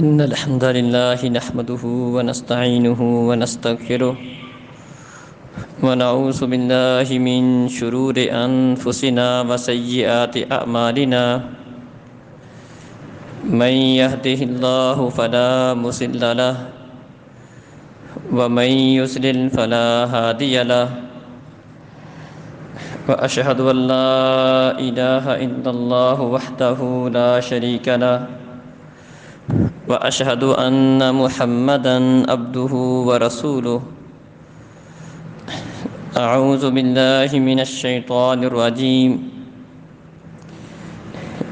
إن الحمد لله نحمده ونستعينه ونستغفره ونعوذ بالله من شرور أنفسنا وسيئات أعمالنا من يهده الله فلا مضل له ومن يضلل فلا هادي له وأشهد أن لا إله إلا الله وحده لا شريك له وأشهد أن محمدًا عبده ورسوله أعوذ بالله من الشيطان الرجيم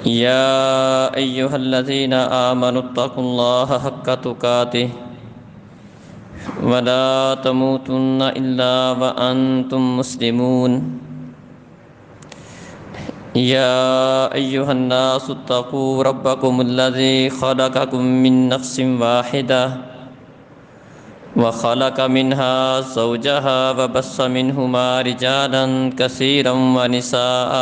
يا أيها الذين آمنوا اتقوا الله حق تقاته ولا تموتن إلا وأنتم مسلمون يا أيها الناس اتقوا ربكم الذي خلقكم من نفس واحدة وخلق منها زوجها وبث منهما رجالا كثيرا ونساء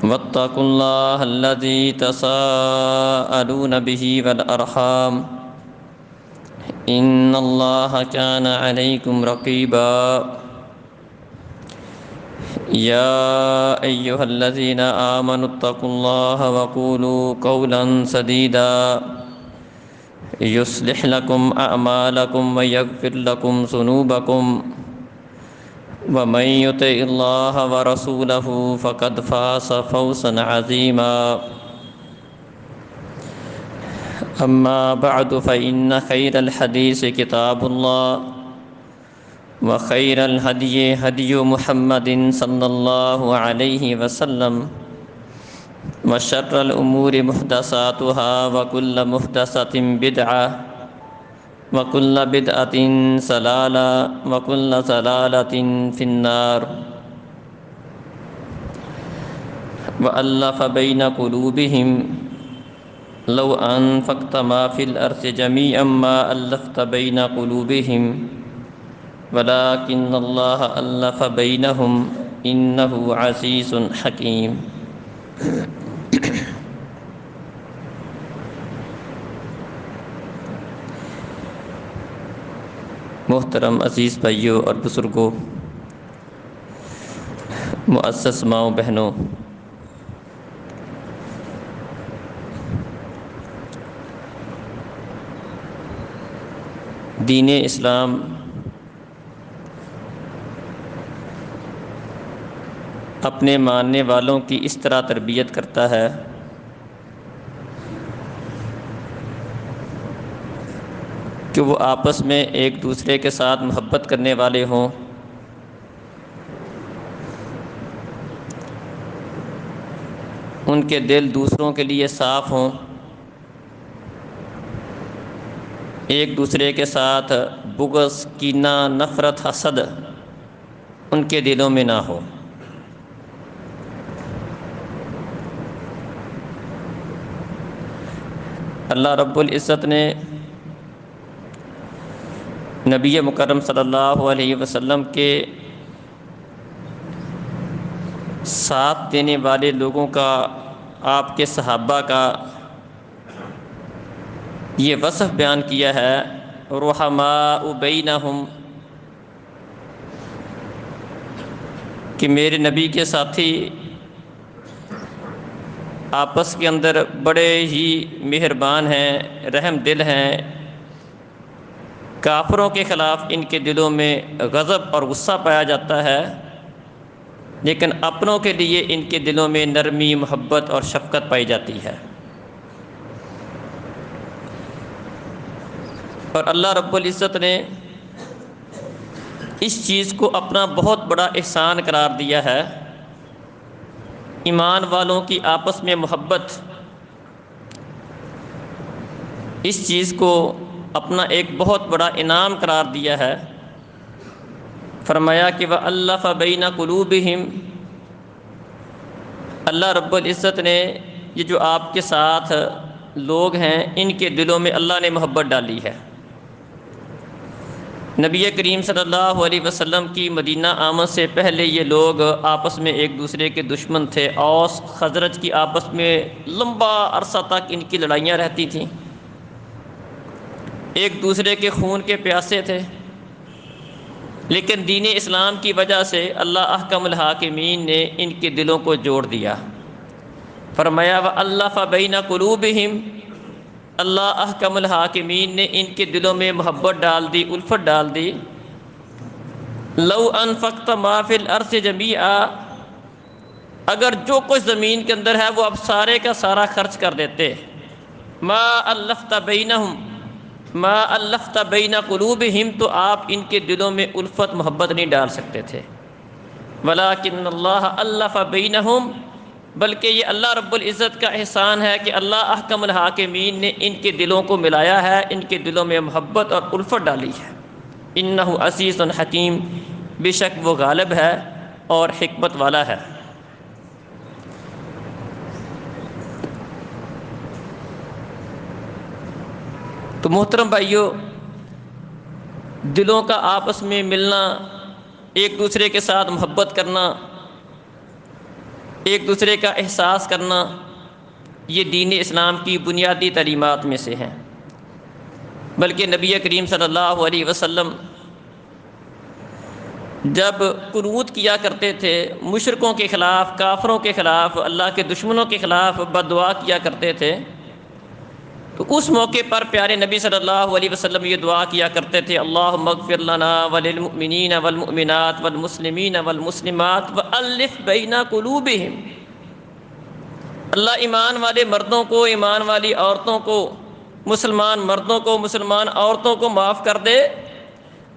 واتقوا الله الذي تساءلون به والأرحام إن الله كان عليكم رقيبا يا أيها الذين آمنوا اتقوا الله وقولوا قولا سديدا يصلح لكم أعمالكم ويغفر لكم ذنوبكم ومن يطع الله ورسوله فقد فاز فوزا عظيما أما بعد فإن خير الحديث كتاب الله وخير الهدي هدي محمد صلى الله عليه وسلم وشر الأمور محدثاتها وكل محدثة بدعة وكل بدعة ضلالة وكل ضلالة في النار وألف بين قلوبهم لو أنفقت ما في الأرض جميعا ما ألفت بين قلوبهم ولكن الله ألف بينهم إنه عزيز حكيم محترم عزیز بھائیوں اور بزرگوں، معزز ماؤں بہنوں، دین اسلام اپنے ماننے والوں کی اس طرح تربیت کرتا ہے کہ وہ آپس میں ایک دوسرے کے ساتھ محبت کرنے والے ہوں، ان کے دل دوسروں کے لیے صاف ہوں، ایک دوسرے کے ساتھ بغض، کینہ، نفرت، حسد ان کے دلوں میں نہ ہو۔ اللہ رب العزت نے نبی مکرم صلی اللہ علیہ وسلم کے ساتھ دینے والے لوگوں کا، آپ کے صحابہ کا یہ وصف بیان کیا ہے، رحماء بینہم، کہ میرے نبی کے ساتھی آپس کے اندر بڑے ہی مہربان ہیں، رحم دل ہیں، کافروں کے خلاف ان کے دلوں میں غضب اور غصہ پایا جاتا ہے، لیکن اپنوں کے لیے ان کے دلوں میں نرمی، محبت اور شفقت پائی جاتی ہے۔ اور اللہ رب العزت نے اس چیز کو اپنا بہت بڑا احسان قرار دیا ہے، ایمان والوں کی آپس میں محبت، اس چیز کو اپنا ایک بہت بڑا انعام قرار دیا ہے۔ فرمایا کہ وَأَلَّفَ بَيْنَ قُلُوبِهِمْ، اللہ رب العزت نے یہ جو آپ کے ساتھ لوگ ہیں ان کے دلوں میں اللہ نے محبت ڈالی ہے۔ نبی کریم صلی اللہ علیہ وسلم کی مدینہ آمد سے پہلے یہ لوگ آپس میں ایک دوسرے کے دشمن تھے۔ اوس خزرج کی آپس میں لمبا عرصہ تک ان کی لڑائیاں رہتی تھیں، ایک دوسرے کے خون کے پیاسے تھے، لیکن دین اسلام کی وجہ سے اللہ احکم الحاکمین نے ان کے دلوں کو جوڑ دیا۔ فرمایا وَأَلَّفَ بَيْنَ قُلُوبِهِمْ، اللہ احکم الحاکمین نے ان کے دلوں میں محبت ڈال دی، الفت ڈال دی۔ لَوْ أَنفَقْتَ مَا فِي الْأَرْضِ جَمِيعًا، اگر جو کچھ زمین کے اندر ہے وہ اب سارے کا سارا خرچ کر دیتے، مَا أَلَّفْتَ بَيْنَهُمْ مَا أَلَّفْتَ بَيْنَ قُلُوبِهِمْ، تو آپ ان کے دلوں میں الفت محبت نہیں ڈال سکتے تھے۔ وَلَٰكِنَّ اللَّهَ أَلَّفَ بَيْنَهُمْ، بلکہ یہ اللہ رب العزت کا احسان ہے کہ اللہ احکم الحاکمین نے ان کے دلوں کو ملایا ہے، ان کے دلوں میں محبت اور الفت ڈالی ہے۔ انہ عزیز حکیم، بے شک وہ غالب ہے اور حکمت والا ہے۔ تو محترم بھائیو، دلوں کا آپس میں ملنا، ایک دوسرے کے ساتھ محبت کرنا، ایک دوسرے کا احساس کرنا، یہ دین اسلام کی بنیادی تعلیمات میں سے ہیں۔ بلکہ نبی کریم صلی اللہ علیہ وسلم جب قنوت کیا کرتے تھے، مشرکوں کے خلاف، کافروں کے خلاف، اللہ کے دشمنوں کے خلاف بد دعا کیا کرتے تھے، تو اس موقع پر پیارے نبی صلی اللہ علیہ وسلم یہ دعا کیا کرتے تھے، اللہم اغفر لنا وللمؤمنین والمؤمنات والمسلمین والمسلمات والف بین قلوبہم، اللہ ایمان والے مردوں کو، ایمان والی عورتوں کو، مسلمان مردوں کو، مسلمان عورتوں کو معاف کر دے،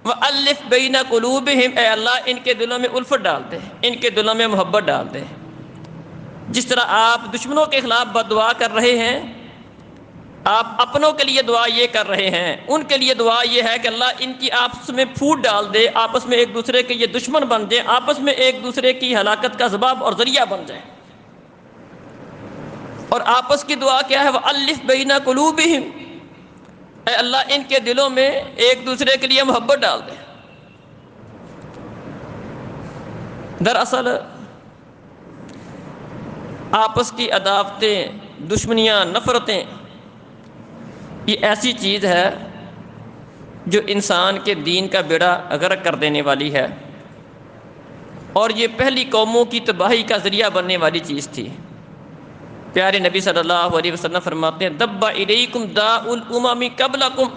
والف بین قلوبہم، اے اللہ ان کے دلوں میں الفت ڈال دے، ان کے دلوں میں محبت ڈال دے۔ جس طرح آپ دشمنوں کے خلاف بد دعا کر رہے ہیں، آپ اپنوں کے لیے دعا یہ کر رہے ہیں، ان کے لیے دعا یہ ہے کہ اللہ ان کی آپس میں پھوٹ ڈال دے، آپس میں ایک دوسرے کے یہ دشمن بن جائیں، آپس میں ایک دوسرے کی ہلاکت کا سبب اور ذریعہ بن جائیں۔ اور آپس کی دعا کیا ہے؟ وَأَلِّفْ بَيْنَ قُلُوبِهِمْ، اے اللہ ان کے دلوں میں ایک دوسرے کے لیے محبت ڈال دے۔ دراصل آپس کی عداوتیں، دشمنیاں، نفرتیں، یہ ایسی چیز ہے جو انسان کے دین کا بیڑا غرق کر دینے والی ہے، اور یہ پہلی قوموں کی تباہی کا ذریعہ بننے والی چیز تھی۔ پیارے نبی صلی اللہ علیہ وسلم فرماتے ہیں، دب الیکم داء الامم قبلکم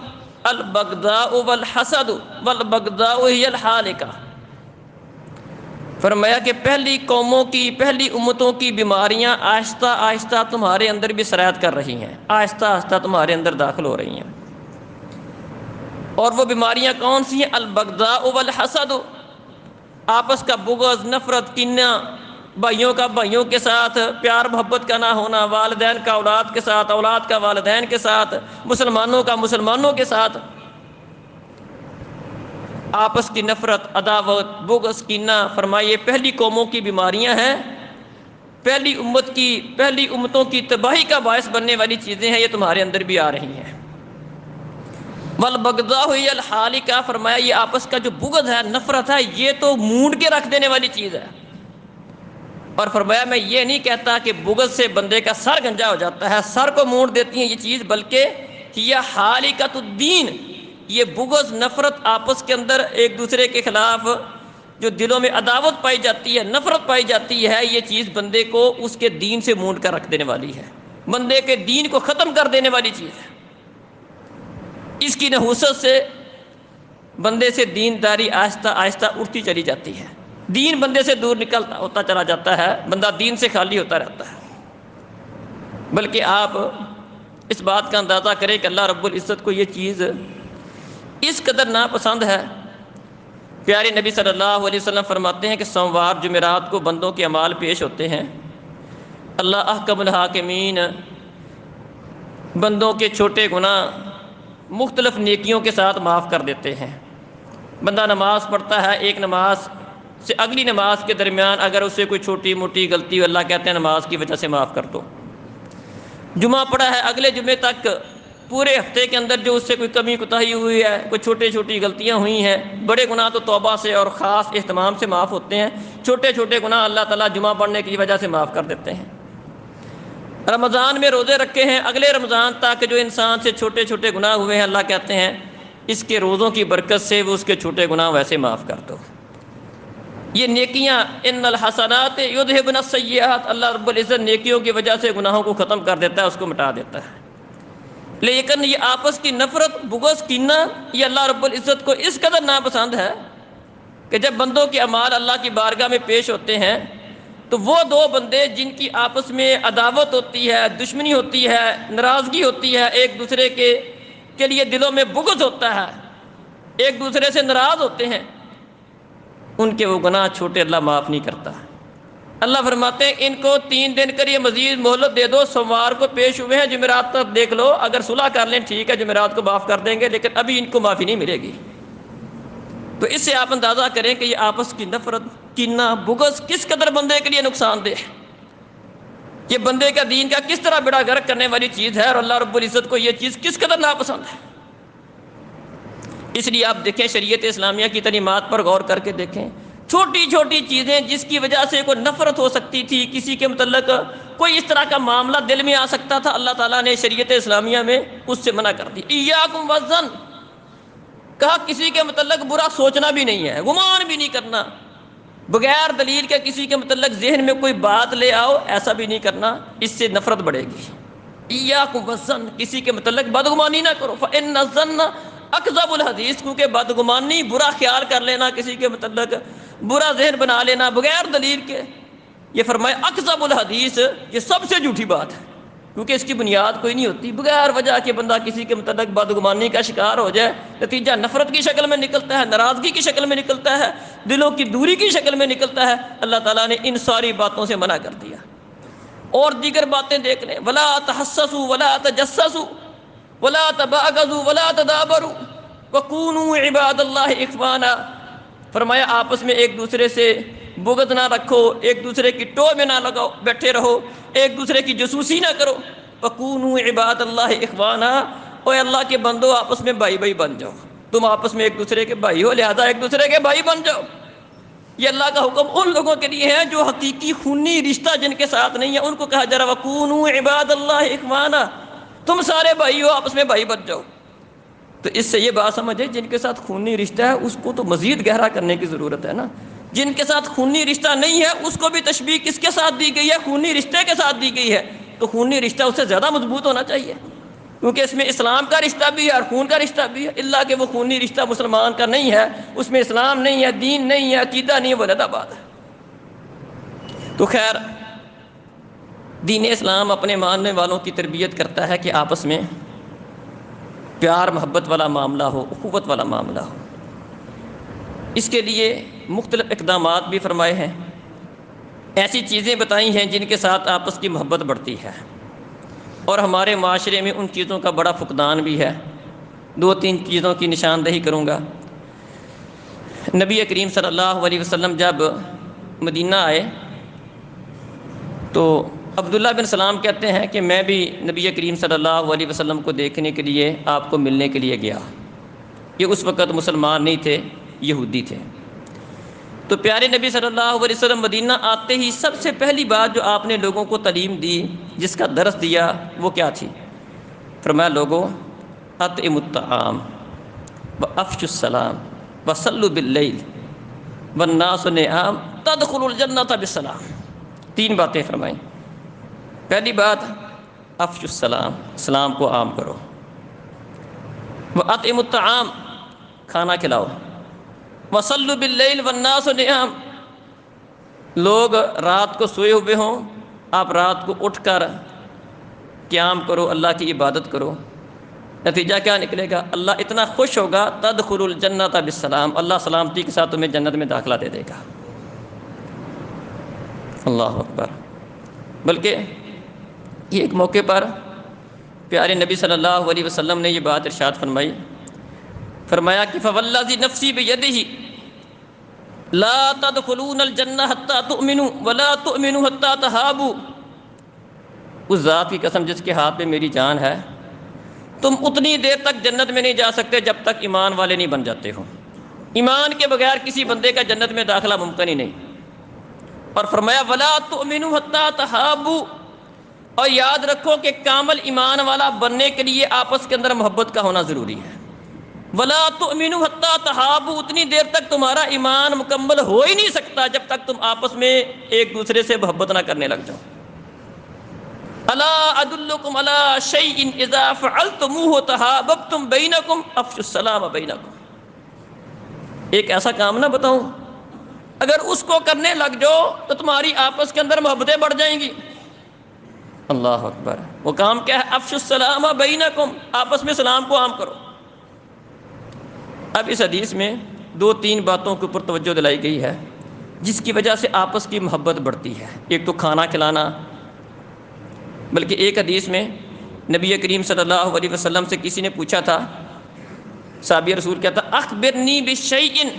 البغضاء والحسد والبغضاء ہی الحالکہ، فرمایا کہ پہلی قوموں کی، پہلی امتوں کی بیماریاں آہستہ آہستہ تمہارے اندر بھی سرایت کر رہی ہیں، آہستہ آہستہ تمہارے اندر داخل ہو رہی ہیں۔ اور وہ بیماریاں کون سی ہیں؟ البغضاء والحسد، آپس کا بغض، نفرت، کینہ، بھائیوں کا بھائیوں کے ساتھ پیار محبت کا نہ ہونا، والدین کا اولاد کے ساتھ، اولاد کا والدین کے ساتھ، مسلمانوں کا مسلمانوں کے ساتھ آپس کی نفرت، عداوت، بغض، کینہ، فرمائیے پہلی قوموں کی بیماریاں ہیں، پہلی امت کی، پہلی امتوں کی تباہی کا باعث بننے والی چیزیں ہیں، یہ تمہارے اندر بھی آ رہی ہیں۔ والبغضاء ہی الحالکہ، فرمایا یہ آپس کا جو بغض ہے، نفرت ہے، یہ تو مونڈ کے رکھ دینے والی چیز ہے۔ اور فرمایا میں یہ نہیں کہتا کہ بغض سے بندے کا سر گنجا ہو جاتا ہے، سر کو مونڈ دیتی ہیں یہ چیز، بلکہ یہ حالکۃ الدین، یہ بغض، نفرت آپس کے اندر ایک دوسرے کے خلاف جو دلوں میں عداوت پائی جاتی ہے، نفرت پائی جاتی ہے، یہ چیز بندے کو اس کے دین سے مونڈ کر رکھ دینے والی ہے، بندے کے دین کو ختم کر دینے والی چیز ہے۔ اس کی نحوست سے بندے سے دینداری آہستہ آہستہ اٹھتی چلی جاتی ہے، دین بندے سے دور نکلتا ہوتا چلا جاتا ہے، بندہ دین سے خالی ہوتا رہتا ہے۔ بلکہ آپ اس بات کا اندازہ کریں کہ اللہ رب العزت کو یہ چیز اس قدر ناپسند ہے۔ پیارے نبی صلی اللہ علیہ وسلم فرماتے ہیں کہ سوموار جمعرات کو بندوں کے اعمال پیش ہوتے ہیں، اللہ احکم الحاکمین بندوں کے چھوٹے گناہ مختلف نیکیوں کے ساتھ معاف کر دیتے ہیں۔ بندہ نماز پڑھتا ہے، ایک نماز سے اگلی نماز کے درمیان اگر اسے کوئی چھوٹی موٹی غلطی، اللہ کہتے ہیں نماز کی وجہ سے معاف کر دو۔ جمعہ پڑھا ہے، اگلے جمعے تک پورے ہفتے کے اندر جو اس سے کوئی کمی کوتاہی ہوئی ہے، کوئی چھوٹی چھوٹی غلطیاں ہوئی ہیں، بڑے گناہ تو توبہ سے اور خاص اہتمام سے معاف ہوتے ہیں، چھوٹے چھوٹے گناہ اللہ تعالیٰ جمعہ پڑھنے کی وجہ سے معاف کر دیتے ہیں۔ رمضان میں روزے رکھے ہیں، اگلے رمضان تک جو انسان سے چھوٹے چھوٹے گناہ ہوئے ہیں، اللہ کہتے ہیں اس کے روزوں کی برکت سے وہ اس کے چھوٹے گناہ ویسے معاف کر دو۔ یہ نیکیاں، ان الحسنات یذھبن السیئات، اللہ رب العزت نیکیوں کی وجہ سے گناہوں کو ختم کر دیتا ہے، اس کو مٹا دیتا ہے۔ لیکن یہ آپس کی نفرت، بغض، کینہ، یہ اللہ رب العزت کو اس قدر ناپسند ہے کہ جب بندوں کے اعمال اللہ کی بارگاہ میں پیش ہوتے ہیں تو وہ دو بندے جن کی آپس میں عداوت ہوتی ہے، دشمنی ہوتی ہے، ناراضگی ہوتی ہے، ایک دوسرے کے لیے دلوں میں بغض ہوتا ہے، ایک دوسرے سے ناراض ہوتے ہیں، ان کے وہ گناہ چھوٹے اللہ معاف نہیں کرتا۔ اللہ فرماتے ہیں ان کو 3 دن کر یہ مزید مہلت دے دو، سوموار کو پیش ہوئے ہیں، جمعرات تک دیکھ لو، اگر صلح کر لیں ٹھیک ہے، جمعرات کو معاف کر دیں گے، لیکن ابھی ان کو معافی نہیں ملے گی۔ تو اس سے آپ اندازہ کریں کہ یہ آپس کی نفرت، کینہ، بغض کس قدر بندے کے لیے نقصان دہ ہے، یہ بندے کا دین کا کس طرح بیڑا غرق کرنے والی چیز ہے، اور اللہ رب العزت کو یہ چیز کس قدر ناپسند ہے۔ اس لیے آپ دیکھیں شریعت اسلامیہ کی تعلیمات پر غور کر کے دیکھیں، چھوٹی چھوٹی چیزیں جس کی وجہ سے کوئی نفرت ہو سکتی تھی، کسی کے متعلق کوئی اس طرح کا معاملہ دل میں آ سکتا تھا، اللہ تعالیٰ نے شریعت اسلامیہ میں اس سے منع کر دی۔ ایاکم والظن، کہا کسی کے متعلق برا سوچنا بھی نہیں ہے، گمان بھی نہیں کرنا، بغیر دلیل کے کسی کے متعلق ذہن میں کوئی بات لے آؤ، ایسا بھی نہیں کرنا، اس سے نفرت بڑھے گی۔ ایاکم والظن، کسی کے متعلق بدگمانی نہ کرو، فإن الظن اکذب الحدیث، کیونکہ بدگمانی، برا خیال کر لینا، کسی کے متعلق برا ذہن بنا لینا بغیر دلیل کے، یہ فرمایا اکذب الحدیث، یہ سب سے جھوٹی بات ہے، کیونکہ اس کی بنیاد کوئی نہیں ہوتی، بغیر وجہ کے بندہ کسی کے متعلق بدگمانی کا شکار ہو جائے، نتیجہ نفرت کی شکل میں نکلتا ہے، ناراضگی کی شکل میں نکلتا ہے، دلوں کی دوری کی شکل میں نکلتا ہے۔ اللہ تعالیٰ نے ان ساری باتوں سے منع کر دیا۔ اور دیگر باتیں دیکھ لیں، ولا تحسسوا ولا تجسسوا ولا تباغضوا ولا تدابروا وكونوا عباد اللہ اخوانا، فرمایا آپس میں ایک دوسرے سے بغض نہ رکھو، ایک دوسرے کی ٹو میں نہ لگاؤ بیٹھے رہو، ایک دوسرے کی جاسوسی نہ کرو، وكونوا عباد اللہ اخوانا، اے اللہ کے بندو آپس میں بھائی بھائی بن جاؤ، تم آپس میں ایک دوسرے کے بھائی ہو، لہذا ایک دوسرے کے بھائی بن جاؤ۔ یہ اللہ کا حکم ان لوگوں کے لیے ہے جو حقیقی خونی رشتہ جن کے ساتھ نہیں ہے، ان کو کہا جا رہا وَكُونُوا عِبَادَ اللَّهِ إِخْوَانًا، تم سارے بھائی ہو، آپس میں بھائی بن جاؤ۔ تو اس سے یہ بات سمجھے جن کے ساتھ خونی رشتہ ہے اس کو تو مزید گہرا کرنے کی ضرورت ہے نا، جن کے ساتھ خونی رشتہ نہیں ہے اس کو بھی تشبیہ کس کے ساتھ دی گئی ہے؟ خونی رشتے کے ساتھ دی گئی ہے، تو خونی رشتہ اس سے زیادہ مضبوط ہونا چاہیے، کیونکہ اس میں اسلام کا رشتہ بھی ہے اور خون کا رشتہ بھی ہے، اللہ کہ وہ خونی رشتہ مسلمان کا نہیں ہے، اس میں اسلام نہیں ہے، دین نہیں ہے، عقیدہ نہیں ہے، وہ علیحدہ بات ہے۔ تو خیر، دین اسلام اپنے ماننے والوں کی تربیت کرتا ہے کہ آپس میں پیار محبت والا معاملہ ہو، اخوت والا معاملہ ہو۔ اس کے لیے مختلف اقدامات بھی فرمائے ہیں، ایسی چیزیں بتائی ہیں جن کے ساتھ آپس کی محبت بڑھتی ہے، اور ہمارے معاشرے میں ان چیزوں کا بڑا فقدان بھی ہے۔ 2-3 چیزوں کی نشاندہی کروں گا۔ نبی کریم صلی اللہ علیہ وسلم جب مدینہ آئے تو عبداللہ بن سلام کہتے ہیں کہ میں بھی نبی کریم صلی اللہ علیہ وسلم کو دیکھنے کے لیے، آپ کو ملنے کے لیے گیا۔ یہ اس وقت مسلمان نہیں تھے، یہودی تھے۔ تو پیارے نبی صلی اللہ علیہ وسلم مدینہ آتے ہی سب سے پہلی بات جو آپ نے لوگوں کو تعلیم دی، جس کا درس دیا، وہ کیا تھی؟ فرمایا لوگوں اطعموا الطعام وافشوا السلام وصلوا باللیل والناس نعام تدخلوا الجنۃ بالسلام۔ 3 باتیں فرمائیں۔ پہلی بات افشوا السلام، سلام کو عام کرو، واطعموا الطعام، کھانا کھلاؤ، وصلوا باللیل والناس نعام، لوگ رات کو سوئے ہوئے ہوں، آپ رات کو اٹھ کر قیام کرو، اللہ کی عبادت کرو، نتیجہ کیا نکلے گا؟ اللہ اتنا خوش ہوگا، تدخلوا الجنۃ بالسلام، اللہ سلامتی کے ساتھ تمہیں جنت میں داخلہ دے دے گا۔ اللہ اکبر۔ بلکہ یہ ایک موقع پر پیارے نبی صلی اللہ علیہ وسلم نے یہ بات ارشاد فرمائی، فرمایا کہ فوالذی نفسی بیدہ لا تدخلون الجنہ حتی تؤمنوا ولا تؤمنوا حتی تہابوا، اس ذات کی قسم جس کے ہاتھ میں میری جان ہے، تم اتنی دیر تک جنت میں نہیں جا سکتے جب تک ایمان والے نہیں بن جاتے ہو. ایمان کے بغیر کسی بندے کا جنت میں داخلہ ممکن ہی نہیں. اور فرمایا وَلَا تُؤْمِنُوا حَتَّىٰ تَحَابُّوا، اور یاد رکھو کہ کامل ایمان والا بننے کے لیے آپس کے اندر محبت کا ہونا ضروری ہے. وَلَا تُؤْمِنُوا حَتَّىٰ تَحَابُّوا، اتنی دیر تک تمہارا ایمان مکمل ہو ہی نہیں سکتا جب تک تم آپس میں ایک دوسرے سے محبت نہ کرنے لگ جاؤ. الا ادلکم علی شیء اذا فعلتموه تحاببتم بینکم افشوا السلام بینکم. ایک ایسا کام نہ بتاؤں اگر اس کو کرنے لگ جاؤ تو تمہاری آپس کے اندر محبتیں بڑھ جائیں گی. اللہ اکبر. وہ کام کیا ہے؟ افشوا السلام بینکم، آپس میں سلام کو عام کرو. اب اس حدیث میں 2-3 باتوں کے اوپر توجہ دلائی گئی ہے جس کی وجہ سے آپس کی محبت بڑھتی ہے. ایک تو کھانا کھلانا، بلکہ ایک حدیث میں نبی کریم صلی اللہ علیہ وسلم سے کسی نے پوچھا تھا، صحابی رسول کہتا اخبرنی بشیء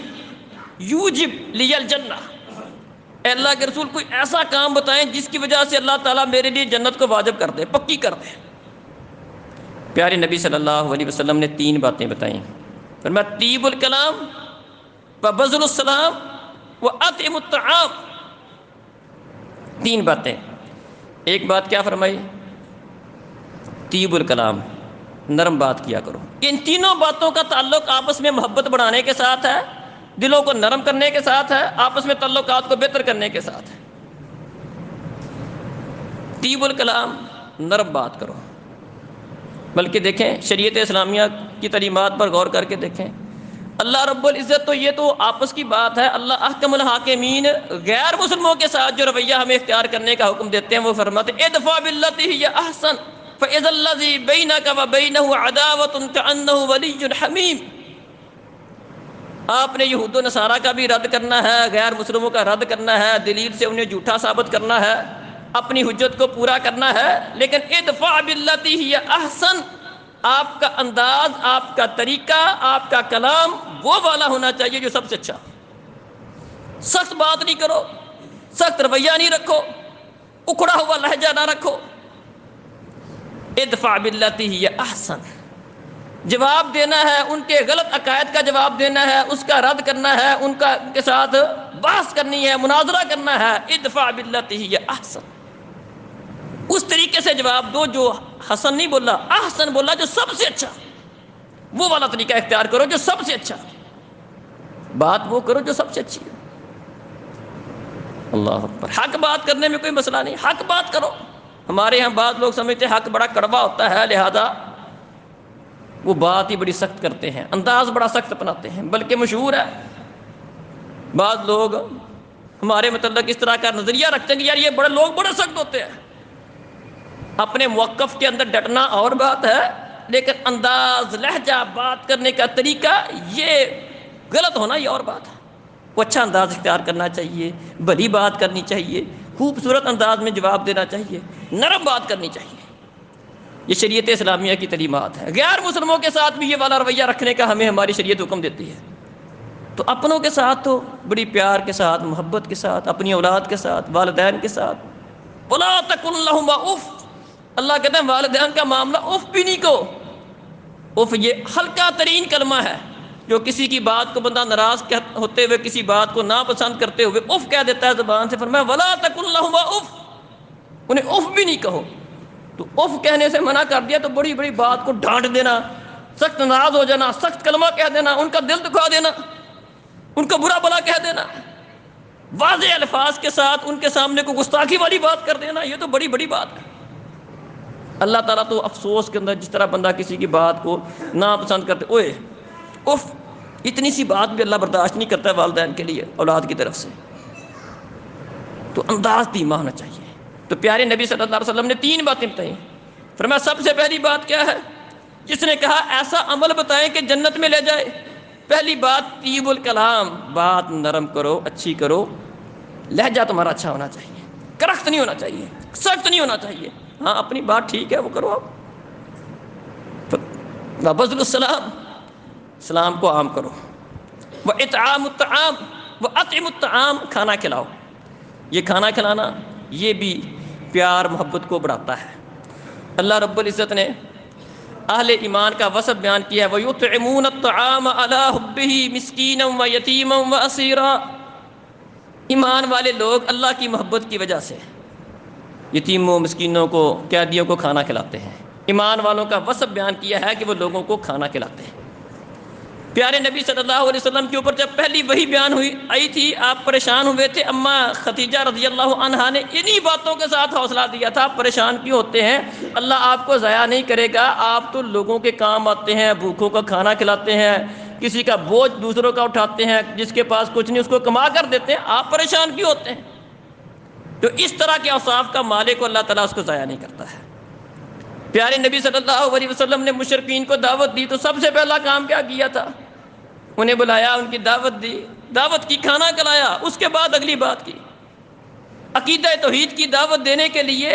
یوجب لی الجنہ، اے اللہ کے رسول کوئی ایسا کام بتائیں جس کی وجہ سے اللہ تعالیٰ میرے لیے جنت کو واجب کر دے، پکی کر دے. پیارے نبی صلی اللہ علیہ وسلم نے 3 باتیں بتائیں. فرمایا طیب الکلام وبذل السلام واطعم الطعام. 3 باتیں. ایک بات کیا فرمائی؟ طیب الکلام، نرم بات کیا کرو. ان تینوں باتوں کا تعلق آپس میں محبت بڑھانے کے ساتھ ہے، دلوں کو نرم کرنے کے ساتھ ہے، آپس میں تعلقات کو بہتر کرنے کے ساتھ ہے. طیب الکلام، نرم بات کرو. بلکہ دیکھیں شریعت اسلامیہ کی تعلیمات پر غور کر کے دیکھیں. اللہ رب العزت تو یہ تو آپس کی بات ہے، اللہ احکم الحاکمین غیر مسلموں کے ساتھ جو رویہ ہمیں اختیار کرنے کا حکم دیتے ہیں وہ فرماتے ہیں ادفع باللتی ہی احسن فاذا الذی بینک وبینہ عداوۃ کأنہ ولی حمیم. آپ نے یہود و نصارہ کا بھی رد کرنا ہے، غیر مسلموں کا رد کرنا ہے، دلیل سے انہیں جھوٹا ثابت کرنا ہے، اپنی حجت کو پورا کرنا ہے. لیکن ادفع باللتی ہی احسن، آپ کا انداز، آپ کا طریقہ، آپ کا کلام وہ والا ہونا چاہیے جو سب سے اچھا. سخت بات نہیں کرو، سخت رویہ نہیں رکھو، اکھڑا ہوا لہجہ نہ رکھو. ادفع باللتی ہی احسن، جواب دینا ہے ان کے غلط عقائد کا جواب دینا ہے، اس کا رد کرنا ہے، ان کے ساتھ بحث کرنی ہے، مناظرہ کرنا ہے. ادفع باللتی ہی احسن، اس طریقے سے جواب دو جو حسن نہیں بولا، احسن بولا، جو سب سے اچھا. وہ والا طریقہ اختیار کرو جو سب سے اچھا. بات وہ کرو جو سب سے اچھی ہے. اللہ اکبر. حق بات کرنے میں کوئی مسئلہ نہیں، حق بات کرو. ہمارے ہاں بعض لوگ سمجھتے ہیں حق بڑا کڑوا ہوتا ہے لہذا وہ بات ہی بڑی سخت کرتے ہیں، انداز بڑا سخت اپناتے ہیں. بلکہ مشہور ہے بعض لوگ ہمارے متعلق اس طرح کا نظریہ رکھتے ہیں کہ یار یہ بڑے لوگ بڑے سخت ہوتے ہیں. اپنے موقف کے اندر ڈٹنا اور بات ہے، لیکن انداز، لہجہ، بات کرنے کا طریقہ یہ غلط ہونا یہ اور بات ہے. وہ اچھا انداز اختیار کرنا چاہیے، بھلی بات کرنی چاہیے، خوبصورت انداز میں جواب دینا چاہیے، نرم بات کرنی چاہیے. یہ شریعت اسلامیہ کی تعلیمات ہے. غیر مسلموں کے ساتھ بھی یہ والا رویہ رکھنے کا ہمیں ہماری شریعت حکم دیتی ہے. تو اپنوں کے ساتھ تو بڑی پیار کے ساتھ، محبت کے ساتھ، اپنی اولاد کے ساتھ، والدین کے ساتھ. وَلَا تَقُلْ لَهُمَا اُفْ، اللہ کہتے ہیں والدین کا معاملہ اف بھی نہیں کو. اف یہ ہلکا ترین کلمہ ہے جو کسی کی بات کو بندہ ناراض ہوتے ہوئے، کسی بات کو ناپسند کرتے ہوئے اف کہہ دیتا ہے زبان سے. فرمایا وَلَا تَقُلْ لَهُمَا اف، انہیں اف بھی نہیں کہو. تو اف کہنے سے منع کر دیا تو بڑی بڑی بات کو ڈانٹ دینا، سخت ناراض ہو جانا، سخت کلمہ کہہ دینا، ان کا دل دکھا دینا، ان کا برا بلا کہہ دینا، واضح الفاظ کے ساتھ ان کے سامنے کو گستاخی والی بات کر دینا، یہ تو بڑی بڑی بات ہے. اللہ تعالیٰ تو افسوس کے اندر جس طرح بندہ کسی کی بات کو ناپسند کرتے اوئے اف، اتنی سی بات بھی اللہ برداشت نہیں کرتا ہے والدین کے لیے اولاد کی طرف سے. تو انداز دھیما ہونا چاہیے. تو پیارے نبی صلی اللہ علیہ وسلم نے 3 باتیں بتائیں. فرمایا سب سے پہلی بات کیا ہے؟ جس نے کہا ایسا عمل بتائیں کہ جنت میں لے جائے. پہلی بات طیب الکلام، بات نرم کرو، اچھی کرو، لہجہ تمہارا اچھا ہونا چاہیے، کرخت نہیں ہونا چاہیے، سخت نہیں ہونا چاہیے. ہاں اپنی بات ٹھیک ہے وہ کرو آپ. وبذل السلام، سلام کو عام کرو. واطعام الطعام، واطعم الطعام، کھانا کھلاؤ. یہ کھانا کھلانا یہ بھی پیار محبت کو بڑھاتا ہے. اللہ رب العزت نے اہل ایمان کا وصف بیان کیا ہے وَيُطْعِمُونَ الطَّعَامَ عَلَىٰ حُبِّهِ مِسْكِينًا وَيَتِيمًا وَأَسِيرًا، ایمان والے لوگ اللہ کی محبت کی وجہ سے یتیموں، مسکینوں کو، قیدیوں کو کھانا کھلاتے ہیں۔ ایمان والوں کا وصف بیان کیا ہے کہ وہ لوگوں کو کھانا کھلاتے ہیں۔ پیارے نبی صلی اللہ علیہ وسلم کے اوپر جب پہلی وحی بیان آئی تھی، آپ پریشان ہوئے تھے۔ اماں خدیجہ رضی اللہ عنہا نے انہی باتوں کے ساتھ حوصلہ دیا تھا، آپ پریشان کیوں ہوتے ہیں، اللہ آپ کو ضائع نہیں کرے گا، آپ تو لوگوں کے کام آتے ہیں، بھوکوں کا کھانا کھلاتے ہیں، کسی کا بوجھ دوسروں کا اٹھاتے ہیں، جس کے پاس کچھ نہیں اس کو کما کر دیتے ہیں، آپ پریشان کیوں ہوتے ہیں؟ تو اس طرح کے اوصاف کا مالک اللہ تعالیٰ اس کو ضائع نہیں کرتا ہے۔ پیارے نبی صلی اللہ علیہ وسلم نے مشرکین کو دعوت دی تو سب سے پہلا کام کیا کیا تھا؟ انہیں بلایا، ان کی دعوت دی، دعوت کی، کھانا کھلایا، اس کے بعد اگلی بات کی۔ عقیدہ توحید کی دعوت دینے کے لیے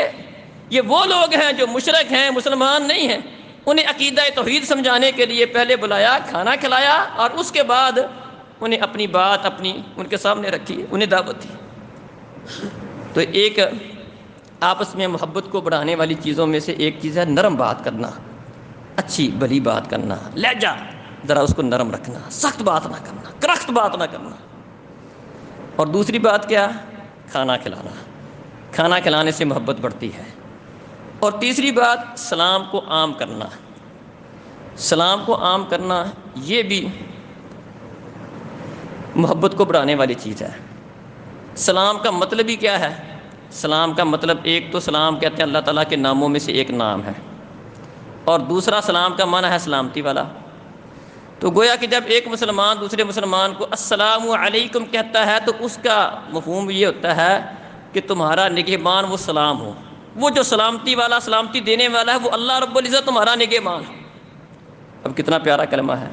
یہ وہ لوگ ہیں جو مشرک ہیں، مسلمان نہیں ہیں، انہیں عقیدہ توحید سمجھانے کے لیے پہلے بلایا، کھانا کھلایا، اور اس کے بعد انہیں اپنی بات ان کے سامنے رکھی، انہیں دعوت دی۔ تو ایک آپس میں محبت کو بڑھانے والی چیزوں میں سے ایک چیز ہے نرم بات کرنا، اچھی بھلی بات کرنا، لہجہ ذرا اس کو نرم رکھنا، سخت بات نہ کرنا، کرخت بات نہ کرنا۔ اور دوسری بات کیا؟ کھانا کھلانا، کھانا کھلانے سے محبت بڑھتی ہے۔ اور تیسری بات سلام کو عام کرنا، سلام کو عام کرنا یہ بھی محبت کو بڑھانے والی چیز ہے۔ سلام کا مطلب ہی کیا ہے؟ سلام کا مطلب ایک تو سلام کہتے ہیں اللہ تعالیٰ کے ناموں میں سے ایک نام ہے، اور دوسرا سلام کا معنی ہے سلامتی والا۔ تو گویا کہ جب ایک مسلمان دوسرے مسلمان کو السلام علیکم کہتا ہے تو اس کا مفہوم یہ ہوتا ہے کہ تمہارا نگہبان وہ سلام ہو، وہ جو سلامتی والا، سلامتی دینے والا ہے، وہ اللہ رب العزت تمہارا نگہبان ہو۔ اب کتنا پیارا کلمہ ہے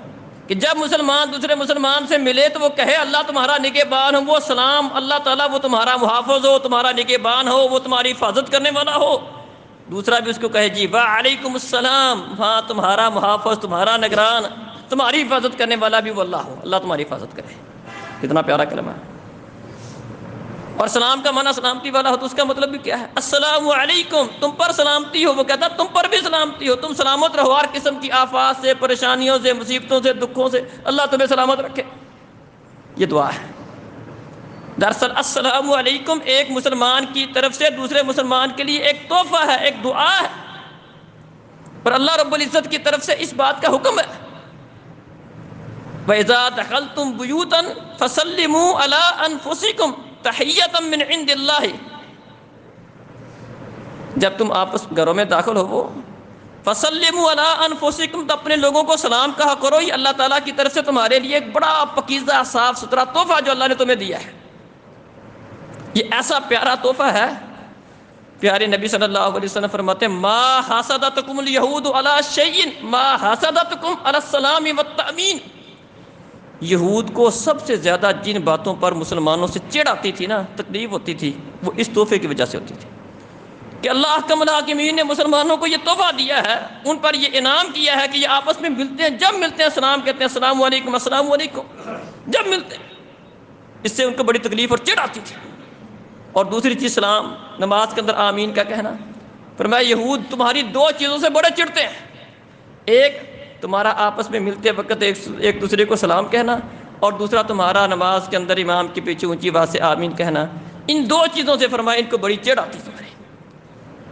کہ جب مسلمان دوسرے مسلمان سے ملے تو وہ کہے اللہ تمہارا نگہبان ہو، وہ سلام اللہ تعالیٰ وہ تمہارا محافظ ہو، تمہارا نگہبان ہو، وہ تمہاری حفاظت کرنے والا ہو۔ دوسرا بھی اس کو کہے جی وعلیکم السلام، ہاں تمہارا محافظ، تمہارا نگران، تمہاری حفاظت کرنے والا بھی وہ اللہ ہو، اللہ تمہاری حفاظت کرے۔ کتنا پیارا کلمہ ہے۔ اور سلام کا معنی سلامتی والا ہو تو اس کا مطلب بھی کیا ہے؟ السلام علیکم، تم پر سلامتی ہو، وہ کہتا تم پر بھی سلامتی ہو، تم سلامت رہو ہر قسم کی آفات سے، پریشانیوں سے، مصیبتوں سے، دکھوں سے، اللہ تمہیں سلامت رکھے۔ یہ دعا ہے۔ دراصل السلام علیکم ایک مسلمان کی طرف سے دوسرے مسلمان کے لیے ایک تحفہ ہے، ایک دعا ہے، اور اللہ رب العزت کی طرف سے اس بات کا حکم ہے وَإِذَا دَخَلْتُمْ بُيُوتًا فَسَلِّمُوا عَلَىٰ أَنفُسِكُمْ تَحِيَّةً مِّنْ عِندِ اللَّهِ، جب تم آپس گھروں میں داخل ہو فَسَلِّمُوا عَلَىٰ أَنفُسِكُمْ، تو اپنے لوگوں کو سلام کہا کرو، یہ اللہ تعالیٰ کی طرف سے تمہارے لیے ایک بڑا پاکیزہ صاف ستھرا تحفہ جو اللہ نے تمہیں دیا ہے۔ یہ ایسا پیارا تحفہ ہے، پیارے نبی صلی اللہ علیہ وسلم فرماتے ہیں ما حسدتکم اليہود علی شیء ما حسدتکم علی السلام والتأمین، یہود کو سب سے زیادہ جن باتوں پر مسلمانوں سے چڑ آتی تھی نا، تکلیف ہوتی تھی، وہ اس تحفے کی وجہ سے ہوتی تھی کہ اللہ احکم الحاکمین نے مسلمانوں کو یہ تحفہ دیا ہے، ان پر یہ انعام کیا ہے کہ یہ آپس میں ملتے ہیں، جب ملتے ہیں سلام کہتے ہیں السلام علیکم السلام علیکم، جب ملتے ہیں۔ اس سے ان کو بڑی تکلیف اور چڑ آتی تھی۔ اور دوسری چیز سلام، نماز کے اندر آمین کا کہنا۔ فرمایا یہود تمہاری دو چیزوں سے بڑے چڑتے ہیں، ایک تمہارا آپس میں ملتے وقت ایک دوسرے کو سلام کہنا، اور دوسرا تمہارا نماز کے اندر امام کے پیچھے اونچی آواز سے آمین کہنا۔ ان دو چیزوں سے فرمایا ان کو بڑی چڑ آتی تمہاری۔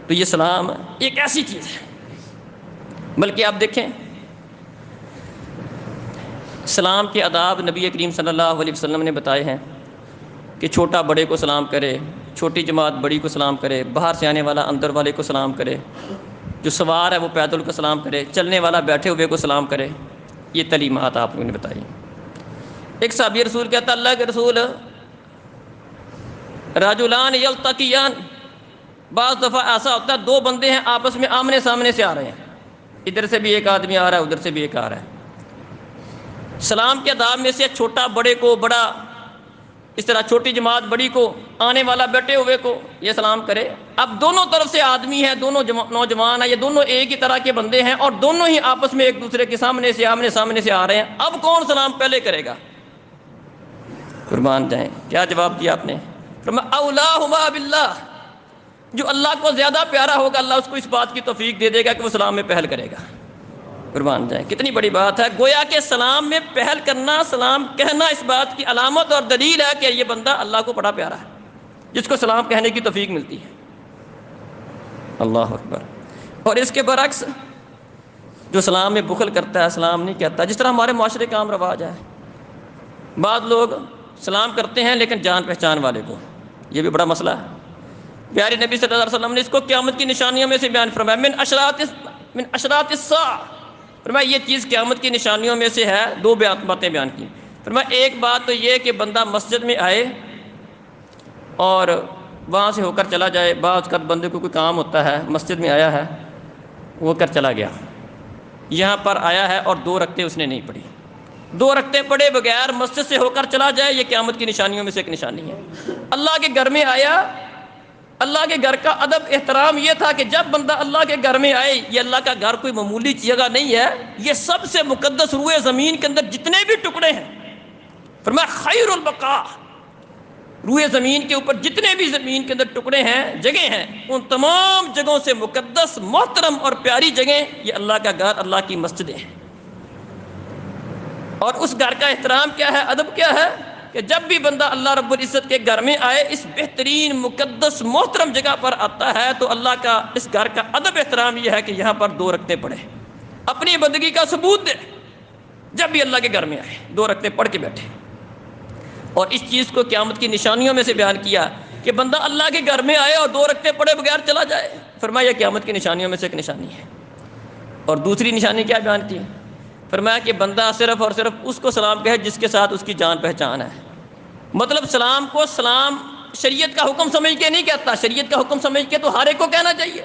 تو یہ سلام ایک ایسی چیز ہے، بلکہ آپ دیکھیں سلام کے آداب نبی کریم صلی اللہ علیہ وسلم نے بتائے ہیں کہ چھوٹا بڑے کو سلام کرے، چھوٹی جماعت بڑی کو سلام کرے، باہر سے آنے والا اندر والے کو سلام کرے، جو سوار ہے وہ پیدل کو سلام کرے، چلنے والا بیٹھے ہوئے کو سلام کرے۔ یہ تعلیمات آپ لوگوں نے بتائی۔ ایک صحابی رسول کہتا اللہ کے رسول رجلان یلتقیان، بعض دفعہ ایسا ہوتا ہے دو بندے ہیں آپس میں آمنے سامنے سے آ رہے ہیں، ادھر سے بھی ایک آدمی آ رہا ہے ادھر سے بھی ایک آ رہا ہے۔ سلام کے آداب میں سے چھوٹا بڑے کو، بڑا اس طرح چھوٹی جماعت بڑی کو، آنے والا بیٹھے ہوئے کو یہ سلام کرے۔ اب دونوں طرف سے آدمی ہیں، دونوں نوجوان ہیں، یہ دونوں ایک ہی طرح کے بندے ہیں اور دونوں ہی آپس میں ایک دوسرے کے سامنے سے آمنے سامنے سے آ رہے ہیں۔ اب کون سلام پہلے کرے گا؟ قربان جائیں کیا جواب دیا آپ نے؟ فرمایا اولاہما باللہ، جو اللہ کو زیادہ پیارا ہوگا اللہ اس کو اس بات کی توفیق دے دے گا کہ وہ سلام میں پہل کرے گا۔ قربان جائیں، کتنی بڑی بات ہے۔ گویا کہ سلام میں پہل کرنا، سلام کہنا اس بات کی علامت اور دلیل ہے کہ یہ بندہ اللہ کو بڑا پیارا ہے، جس کو سلام کہنے کی توفیق ملتی ہے۔ اللہ اکبر۔ اور اس کے برعکس جو سلام میں بخل کرتا ہے، سلام نہیں کہتا، جس طرح ہمارے معاشرے کا عام رواج ہے، بعض لوگ سلام کرتے ہیں لیکن جان پہچان والے کو، یہ بھی بڑا مسئلہ ہے۔ پیارے نبی صلی اللہ علیہ وسلم نے اس کو قیامت کی نشانیوں میں سے بیان فرمایا، من اشراط الساعہ، فرمایا یہ چیز قیامت کی نشانیوں میں سے ہے۔ دو باتیں بیان کی، فرمایا ایک بات تو یہ کہ بندہ مسجد میں آئے اور وہاں سے ہو کر چلا جائے۔ بعض اوقات بندے کو کوئی کام ہوتا ہے، مسجد میں آیا ہے، وہ کر چلا گیا، یہاں پر آیا ہے اور 2 رکعتیں اس نے نہیں پڑھی، 2 رکعتیں پڑھے بغیر مسجد سے ہو کر چلا جائے، یہ قیامت کی نشانیوں میں سے ایک نشانی ہے۔ اللہ کے گھر میں آیا، اللہ کے گھر کا ادب احترام یہ تھا کہ جب بندہ اللہ کے گھر میں آئے، یہ اللہ کا گھر کوئی معمولی جگہ نہیں ہے، یہ سب سے مقدس روئے زمین کے اندر جتنے بھی ٹکڑے ہیں، فرمایا خیر البقاء، روئے زمین کے اوپر جتنے بھی زمین کے اندر ٹکڑے ہیں، جگہیں ہیں، ان تمام جگہوں سے مقدس، محترم اور پیاری جگہیں یہ اللہ کا گھر، اللہ کی مسجدیں ہیں۔ اور اس گھر کا احترام کیا ہے، ادب کیا ہے کہ جب بھی بندہ اللہ رب العزت کے گھر میں آئے، اس بہترین مقدس محترم جگہ پر آتا ہے، تو اللہ کا اس گھر کا ادب احترام یہ ہے کہ یہاں پر 2 رکعتیں پڑھے، اپنی بندگی کا ثبوت دے۔ جب بھی اللہ کے گھر میں آئے 2 رکعتیں پڑھ کے بیٹھے۔ اور اس چیز کو قیامت کی نشانیوں میں سے بیان کیا کہ بندہ اللہ کے گھر میں آئے اور 2 رکعتیں پڑھے بغیر چلا جائے، فرمایا قیامت کی نشانیوں میں سے ایک نشانی ہے۔ اور دوسری نشانی کیا بیان کی، فرمایا کہ بندہ صرف اور صرف اس کو سلام کہے جس کے ساتھ اس کی جان پہچان ہے۔ مطلب سلام کو سلام شریعت کا حکم سمجھ کے نہیں کہتا، شریعت کا حکم سمجھ کے تو ہر ایک کو کہنا چاہیے۔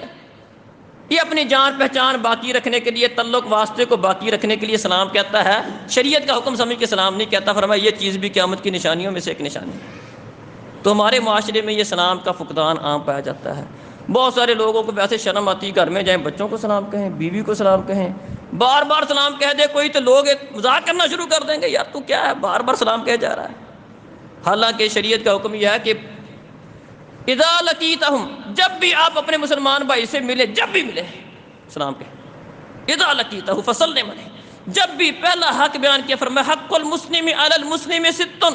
یہ اپنی جان پہچان باقی رکھنے کے لیے، تعلق واسطے کو باقی رکھنے کے لیے سلام کہتا ہے، شریعت کا حکم سمجھ کے سلام نہیں کہتا۔ فرمایا یہ چیز بھی قیامت کی نشانیوں میں سے ایک نشانی ہے۔ تو ہمارے معاشرے میں یہ سلام کا فقدان عام پایا جاتا ہے۔ بہت سارے لوگوں کو ویسے شرم آتی ہے، گھر میں جائیں بچوں کو سلام کہیں، بیوی کو سلام کہیں، بار بار سلام کہہ دے کوئی تو لوگ ایک مذاق کرنا شروع کر دیں گے، یار تو کیا ہے بار بار سلام کہے جا رہا ہے۔ حالانکہ شریعت کا حکم یہ ہے کہ اذا لقیتہم، جب بھی آپ اپنے مسلمان بھائی سے ملے، جب بھی ملے سلام کہیں، اذا لقیتہ فسلم علیہ، جب بھی پہلا حق بیان کیا، فرمایا حق المسلم علی المسلم 6،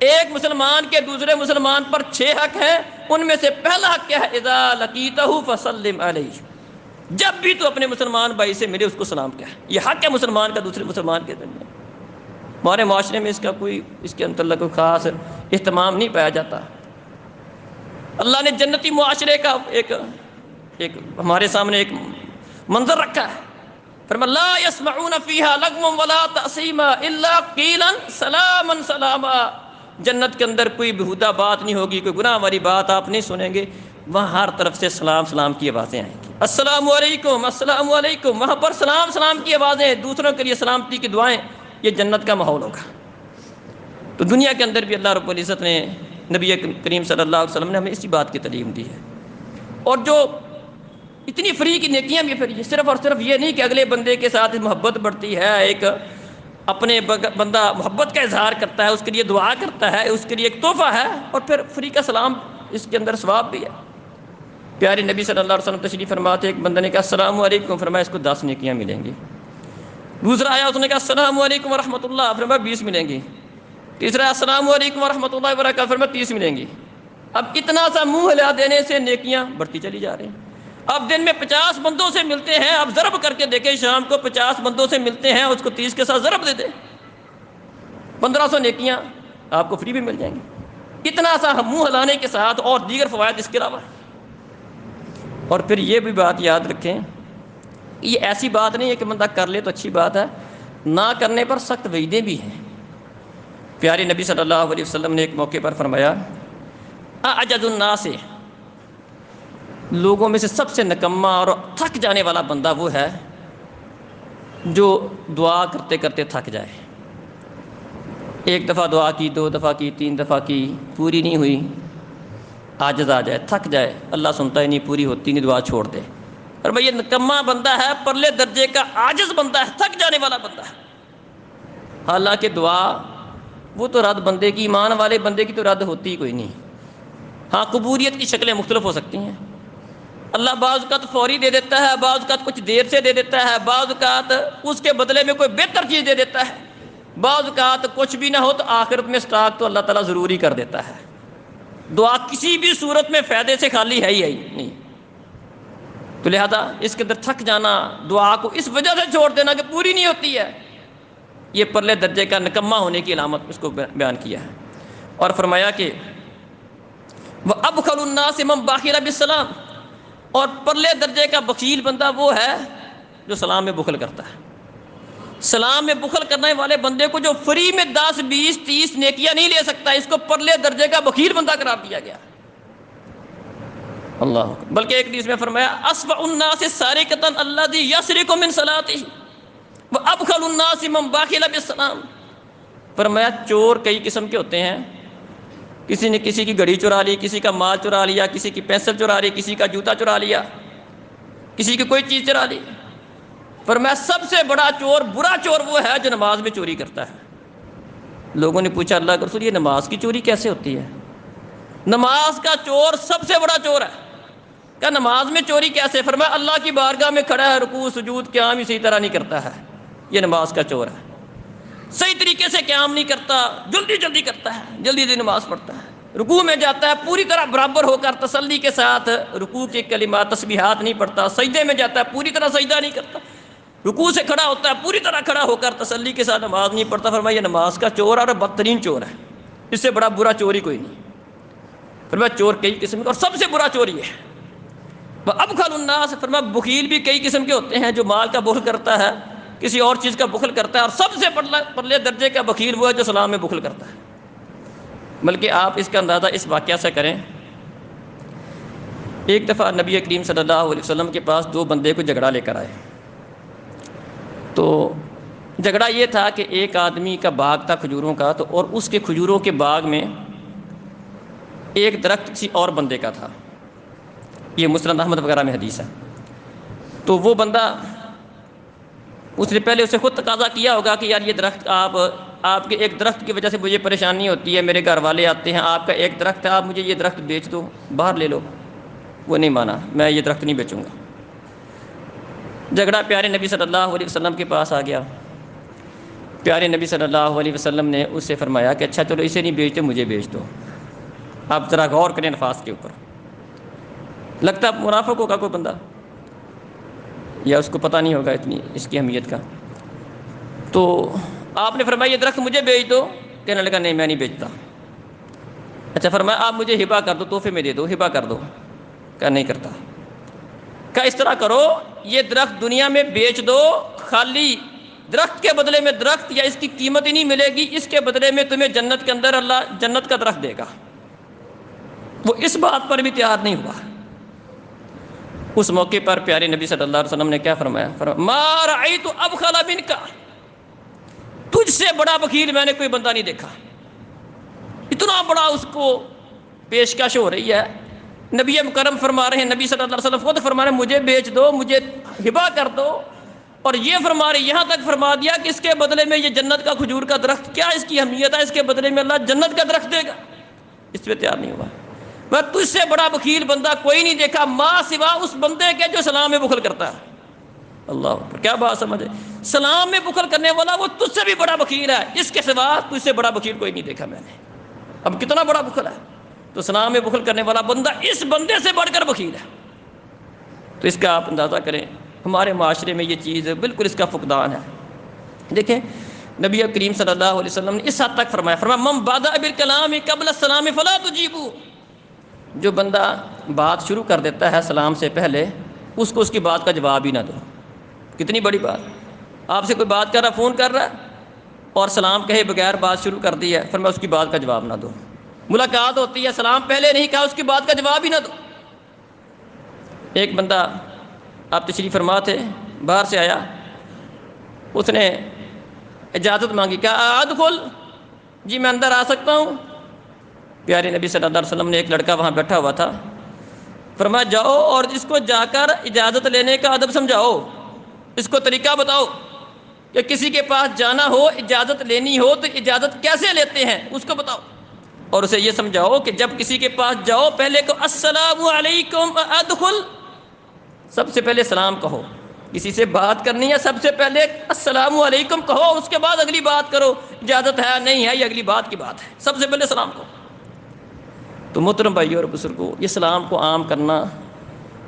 ایک مسلمان کے دوسرے مسلمان پر 6 حق ہیں، ان میں سے پہلا حق کیا ہے، اذا لقیتہ فسلم علیہ، جب بھی تو اپنے مسلمان بھائی سے ملے اس کو سلام کیا ہے، یہ حق ہے مسلمان کا دوسرے مسلمان کے درمیان۔ ہمارے معاشرے میں اس کا کوئی، اس کے متعلق کوئی خاص اہتمام نہیں پایا جاتا۔ اللہ نے جنتی معاشرے کا ایک ہمارے سامنے ایک منظر رکھا ہے، فرمایا لا يسمعون فيها لغوا ولا تأثیما الا قیلا سلاما سلاما، جنت کے اندر کوئی بےہودہ بات نہیں ہوگی، کوئی گناہ والی بات آپ نہیں سنیں گے، وہاں ہر طرف سے سلام سلام کی آوازیں آئیں گی، السلام علیکم السلام علیکم، وہاں پر سلام سلام کی آوازیں، دوسروں کے لیے سلامتی کی دعائیں، یہ جنت کا ماحول ہوگا۔ تو دنیا کے اندر بھی اللہ رب العزت نے، نبی کریم صلی اللہ علیہ وسلم نے ہمیں اسی بات کی تعلیم دی ہے۔ اور جو اتنی فری کی نیکیاں بھی فری ہے، صرف اور صرف یہ نہیں کہ اگلے بندے کے ساتھ محبت بڑھتی ہے، ایک اپنے بندہ محبت کا اظہار کرتا ہے، اس کے لیے دعا کرتا ہے، اس کے لیے ایک تحفہ ہے، اور پھر فری کا سلام، اس کے اندر ثواب بھی ہے۔ پیارے نبی صلی اللہ علیہ وسلم تشریف فرماتے، ایک بندے نے کہا السلام علیکم، فرمایا اس کو 10 نیکیاں ملیں گی۔ دوسرا آیا، اس نے کہا السلام علیکم ورحمۃ اللہ، فرمایا 20 ملیں گی۔ تیسرا السلام علیکم ورحمۃ اللہ وبرکاتہ، فرمایا 30 ملیں گی۔ اب اتنا سا منہ ہلا دینے سے نیکیاں بڑھتی چلی جا رہی ہیں۔ اب دن میں 50 بندوں سے ملتے ہیں، اب ضرب کر کے دیکھیں، شام کو 50 بندوں سے ملتے ہیں، اس کو 30 کے ساتھ ضرب دے دیں، 1500 نیکیاں آپ کو فری بھی مل جائیں گی۔ اتنا سا منہ ہلانے کے ساتھ اور دیگر فوائد اس کے علاوہ۔ اور پھر یہ بھی بات یاد رکھیں، یہ ایسی بات نہیں ہے کہ بندہ کر لے تو اچھی بات ہے، نہ کرنے پر سخت وعیدیں بھی ہیں۔ پیارے نبی صلی اللہ علیہ وسلم نے ایک موقع پر فرمایا، اعجز الناس، لوگوں میں سے سب سے نکما اور تھک جانے والا بندہ وہ ہے جو دعا کرتے کرتے تھک جائے۔ ایک دفعہ دعا کی، 2 دفعہ کی، 3 دفعہ کی، پوری نہیں ہوئی، عاجز آ جائے، تھک جائے، اللہ سنتا ہی نہیں، پوری ہوتی نہیں، دعا چھوڑ دے۔ اور بھئی یہ نکما بندہ ہے، پرلے درجے کا عاجز بندہ ہے، تھک جانے والا بندہ ہے۔ حالانکہ دعا وہ تو رد بندے کی، ایمان والے بندے کی تو رد ہوتی ہی کوئی نہیں۔ ہاں قبولیت کی شکلیں مختلف ہو سکتی ہیں، اللہ بعض اوقات فوری دے دیتا ہے، بعض اوقات کچھ دیر سے دے دیتا ہے، بعض اوقات اس کے بدلے میں کوئی بہتر چیز دے دیتا ہے، بعض اوقات کچھ بھی نہ ہو تو آخرت میں اسٹاک تو اللہ تعالیٰ ضروری کر دیتا ہے۔ دعا کسی بھی صورت میں فائدے سے خالی ہے ہی نہیں، تو لہذا اس کے اندر تھک جانا، دعا کو اس وجہ سے چھوڑ دینا کہ پوری نہیں ہوتی ہے، یہ پرلے درجے کا نکمہ ہونے کی علامت اس کو بیان کیا ہے۔ اور فرمایا کہ وَأَبْخَلُ النَّاسِ مَنْ بَخِلَ بِالسَّلَامِ، اور پرلے درجے کا بخیل بندہ وہ ہے جو سلام میں بخل کرتا ہے۔ سلام میں بخل کرنے والے بندے کو جو فری میں 10 20 30 نیکیاں نہیں لے سکتا، اس کو پرلے درجے کا بخیل بندہ قرار دیا گیا۔ اللہ، بلکہ ایک حدیث میں فرمایا اصفع الناس سارقۃ الذی یسرق من صلاتہ وابخل الناس من بخل بالسلام۔ فرمایا چور کئی قسم کے ہوتے ہیں، کسی نے کسی کی گھڑی چرا لی، کسی کا مال چرا لیا، کسی کی پینسل چرا لی، کسی کا جوتا چرا لیا، کسی کی کوئی چیز چرا لی۔ فرمایا سب سے بڑا چور، برا چور وہ ہے جو نماز میں چوری کرتا ہے۔ لوگوں نے پوچھا اللہ کے رسول یہ نماز کی چوری کیسے ہوتی ہے؟ نماز کا چور سب سے بڑا چور ہے۔ کہ نماز میں چوری کیسے؟ فرمایا اللہ کی بارگاہ میں کھڑا ہے، رکوع سجود قیام اسی طرح نہیں کرتا ہے، یہ نماز کا چور ہے۔ صحیح طریقے سے قیام نہیں کرتا، جلدی جلدی کرتا ہے، جلدی جلدی نماز پڑھتا ہے، رکوع میں جاتا ہے پوری طرح برابر ہو کر تسلی کے ساتھ، رکوع کے کلمات تسبیحات نہیں پڑھتا، سجدے میں جاتا ہے پوری طرح سجدہ نہیں کرتا، رکوع سے کھڑا ہوتا ہے پوری طرح کھڑا ہو کر تسلی کے ساتھ نماز نہیں پڑھتا۔ فرمایا یہ نماز کا چور اور بدترین چور ہے، اس سے بڑا برا چور ہی کوئی نہیں۔ فرمایا چور کئی قسم کے، اور سب سے برا چور یہ ہے۔ وَأَبْخَلُ النَّاسِ، فرمایا بخیل بھی کئی قسم کے ہوتے ہیں، جو مال کا بخل کرتا ہے، کسی اور چیز کا بخل کرتا ہے، اور سب سے پرلے درجے کا بخیل وہ ہے جو سلام میں بخل کرتا ہے۔ بلکہ آپ اس کا اندازہ اس واقعہ سے کریں، ایک دفعہ نبی کریم صلی اللہ علیہ وسلم کے پاس 2 بندے کو جھگڑا لے کر آئے۔ تو جھگڑا یہ تھا کہ ایک آدمی کا باغ تھا کھجوروں کا، تو اور اس کے کھجوروں کے باغ میں ایک درخت کسی اور بندے کا تھا، یہ مسند احمد وغیرہ میں حدیث ہے۔ تو وہ بندہ، اس نے پہلے اسے خود تقاضا کیا ہوگا کہ یار یہ درخت آپ کے ایک درخت کی وجہ سے مجھے پریشانی ہوتی ہے، میرے گھر والے آتے ہیں، آپ کا ایک درخت ہے، آپ مجھے یہ درخت بیچ دو، باہر لے لو۔ وہ نہیں مانا، میں یہ درخت نہیں بیچوں گا۔ جھگڑا پیارے نبی صلی اللہ علیہ وسلم کے پاس آ گیا۔ پیارے نبی صلی اللہ علیہ وسلم نے اس سے فرمایا کہ اچھا چلو اسے نہیں بیچتے، مجھے بیچ دو۔ آپ ذرا غور کریں الفاظ کے اوپر، لگتا ہے منافق ہوگا کوئی بندہ، یا اس کو پتہ نہیں ہوگا اتنی اس کی اہمیت کا۔ تو آپ نے فرمایا یہ درخت مجھے بیچ دو، کہنے لگا نہیں میں نہیں بیچتا۔ اچھا فرمایا آپ مجھے ہبہ کر دو، تحفے میں دے دو، ہبہ کر دو، کہا نہیں کرتا۔ کہا اس طرح کرو، یہ درخت دنیا میں بیچ دو، خالی درخت کے بدلے میں درخت یا اس کی قیمت ہی نہیں ملے گی، اس کے بدلے میں تمہیں جنت کے اندر اللہ جنت کا درخت دے گا۔ وہ اس بات پر بھی تیار نہیں ہوا۔ اس موقع پر پیارے نبی صلی اللہ علیہ وسلم نے کیا فرمایا؟ ما رأیت ابخل منک، تجھ سے بڑا بخیل میں نے کوئی بندہ نہیں دیکھا۔ اتنا بڑا اس کو پیشکش ہو رہی ہے، نبی مکرم فرما رہے ہیں، نبی صلی اللہ علیہ وسلم خود فرما رہے ہیں مجھے بیچ دو، مجھے ہبہ کر دو، اور یہ فرما رہے یہاں تک فرما دیا کہ اس کے بدلے میں یہ جنت کا کھجور کا درخت، کیا اس کی اہمیت ہے، اس کے بدلے میں اللہ جنت کا درخت دے گا، اس پہ تیار نہیں ہوا۔ میں تجھ سے بڑا بخیل بندہ کوئی نہیں دیکھا ماں سوا اس بندے کے جو سلام میں بخل کرتا ہے۔ اللہ اکبر، کیا بات سمجھے، سلام میں بخل کرنے والا وہ تجھ سے بھی بڑا بخیل ہے، اس کے سوا تجھ سے بڑا بخیل کوئی نہیں دیکھا میں نے۔ اب کتنا بڑا بخل ہے، تو سلام میں بخل کرنے والا بندہ اس بندے سے بڑھ کر بخیل ہے۔ تو اس کا آپ اندازہ کریں، ہمارے معاشرے میں یہ چیز بالکل اس کا فقدان ہے۔ دیکھیں نبی کریم صلی اللہ علیہ وسلم نے اس حد تک فرمایا من بادأ بالکلام قبل السلام فلا تجیبوا، جو بندہ بات شروع کر دیتا ہے سلام سے پہلے، اس کو اس کی بات کا جواب ہی نہ دو۔ کتنی بڑی بات، آپ سے کوئی بات کر رہا، فون کر رہا ہے اور سلام کہے بغیر بات شروع کر دی ہے، فرمایا اس کی بات کا جواب نہ دو۔ ملاقات ہوتی ہے، سلام پہلے نہیں کہا، اس کی بات کا جواب ہی نہ دو۔ ایک بندہ، آپ تشریف فرما تھے، باہر سے آیا، اس نے اجازت مانگی، کہا ادخل، جی میں اندر آ سکتا ہوں؟ پیارے نبی صلی اللہ علیہ وسلم نے، ایک لڑکا وہاں بیٹھا ہوا تھا، فرمایا جاؤ اور اس کو جا کر اجازت لینے کا ادب سمجھاؤ، اس کو طریقہ بتاؤ کہ کسی کے پاس جانا ہو، اجازت لینی ہو تو اجازت کیسے لیتے ہیں اس کو بتاؤ، اور اسے یہ سمجھاؤ کہ جب کسی کے پاس جاؤ پہلے کو السلام علیکم ادخل، سب سے پہلے سلام کہو. کسی سے بات کرنی ہے سب سے پہلے السلام علیکم کہو، اس کے بعد اگلی بات کرو. اجازت ہے نہیں ہے یہ اگلی بات کی بات ہے، سب سے پہلے سلام کہو. تو محترم بھائیو اور بزرگو، یہ سلام کو عام کرنا،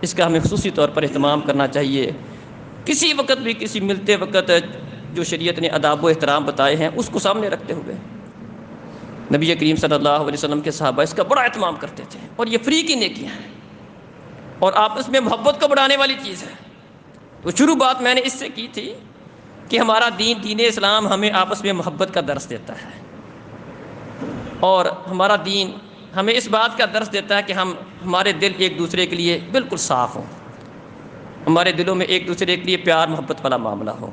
اس کا ہمیں خصوصی طور پر اہتمام کرنا چاہیے. کسی وقت بھی کسی ملتے وقت جو شریعت نے آداب و احترام بتائے ہیں اس کو سامنے رکھتے ہوئے نبی کریم صلی اللہ علیہ وسلم کے صحابہ اس کا بڑا اہتمام کرتے تھے. اور یہ فری کی نیکیاں ہیں اور آپس میں محبت کو بڑھانے والی چیز ہے. تو شروع بات میں نے اس سے کی تھی کہ ہمارا دین اسلام ہمیں آپس میں محبت کا درس دیتا ہے، اور ہمارا دین ہمیں اس بات کا درس دیتا ہے کہ ہمارے دل ایک دوسرے کے لیے بالکل صاف ہوں، ہمارے دلوں میں ایک دوسرے کے لیے پیار محبت والا معاملہ ہو.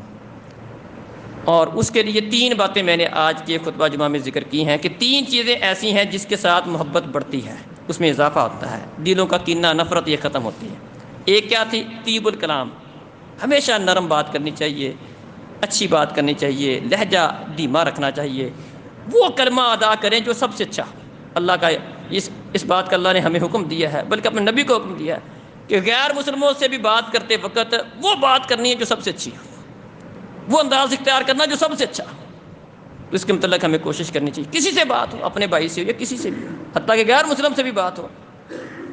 اور اس کے لیے 3 باتیں میں نے آج کے خطبہ جمعہ میں ذکر کی ہیں کہ 3 چیزیں ایسی ہیں جس کے ساتھ محبت بڑھتی ہے، اس میں اضافہ ہوتا ہے، دلوں کا کینہ نفرت یہ ختم ہوتی ہے. ایک کیا تھی؟ طیب الکلام، ہمیشہ نرم بات کرنی چاہیے، اچھی بات کرنی چاہیے، لہجہ دھیما رکھنا چاہیے، وہ کلمہ ادا کریں جو سب سے اچھا. اللہ کا اس بات کا اللہ نے ہمیں حکم دیا ہے، بلکہ اپنے نبی کو حکم دیا ہے کہ غیر مسلموں سے بھی بات کرتے وقت وہ بات کرنی ہے جو سب سے اچھی ہو، وہ انداز اختیار کرنا جو سب سے اچھا ہو. تو اس کے متعلق ہمیں کوشش کرنی چاہیے، کسی سے بات ہو، اپنے بھائی سے ہو یا کسی سے بھی ہو، حتیٰ کہ غیر مسلم سے بھی بات ہو،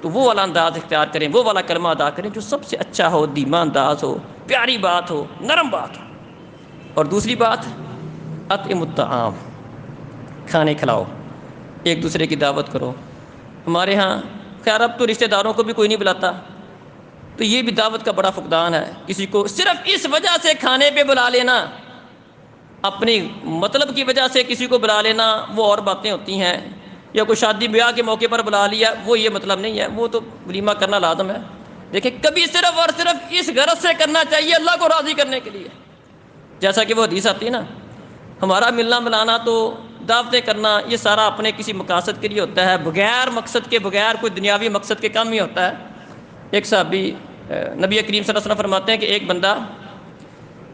تو وہ والا انداز اختیار کریں، وہ والا کلمہ ادا کریں جو سب سے اچھا ہو، دھیما انداز ہو، پیاری بات ہو، نرم بات ہو. اور دوسری بات اطعم الطعام، کھانے کھلاؤ، ایک دوسرے کی دعوت کرو. ہمارے ہاں خیر اب تو رشتہ داروں کو بھی کوئی نہیں بلاتا، تو یہ بھی دعوت کا بڑا فقدان ہے. کسی کو صرف اس وجہ سے کھانے پہ بلا لینا، اپنی مطلب کی وجہ سے کسی کو بلا لینا، وہ اور باتیں ہوتی ہیں. یا کوئی شادی بیاہ کے موقع پر بلا لیا، وہ یہ مطلب نہیں ہے، وہ تو ولیمہ کرنا لازم ہے. دیکھیں کبھی صرف اور صرف اس غرض سے کرنا چاہیے اللہ کو راضی کرنے کے لیے. جیسا کہ وہ حدیث آتی ہے نا، ہمارا ملنا ملانا تو دعوتیں کرنا یہ سارا اپنے کسی مقاصد کے لیے ہوتا ہے، بغیر مقصد کے، بغیر کوئی دنیاوی مقصد کے کام ہی ہوتا ہے. ایک صحابی نبی کریم صلی اللہ علیہ وسلم فرماتے ہیں کہ ایک بندہ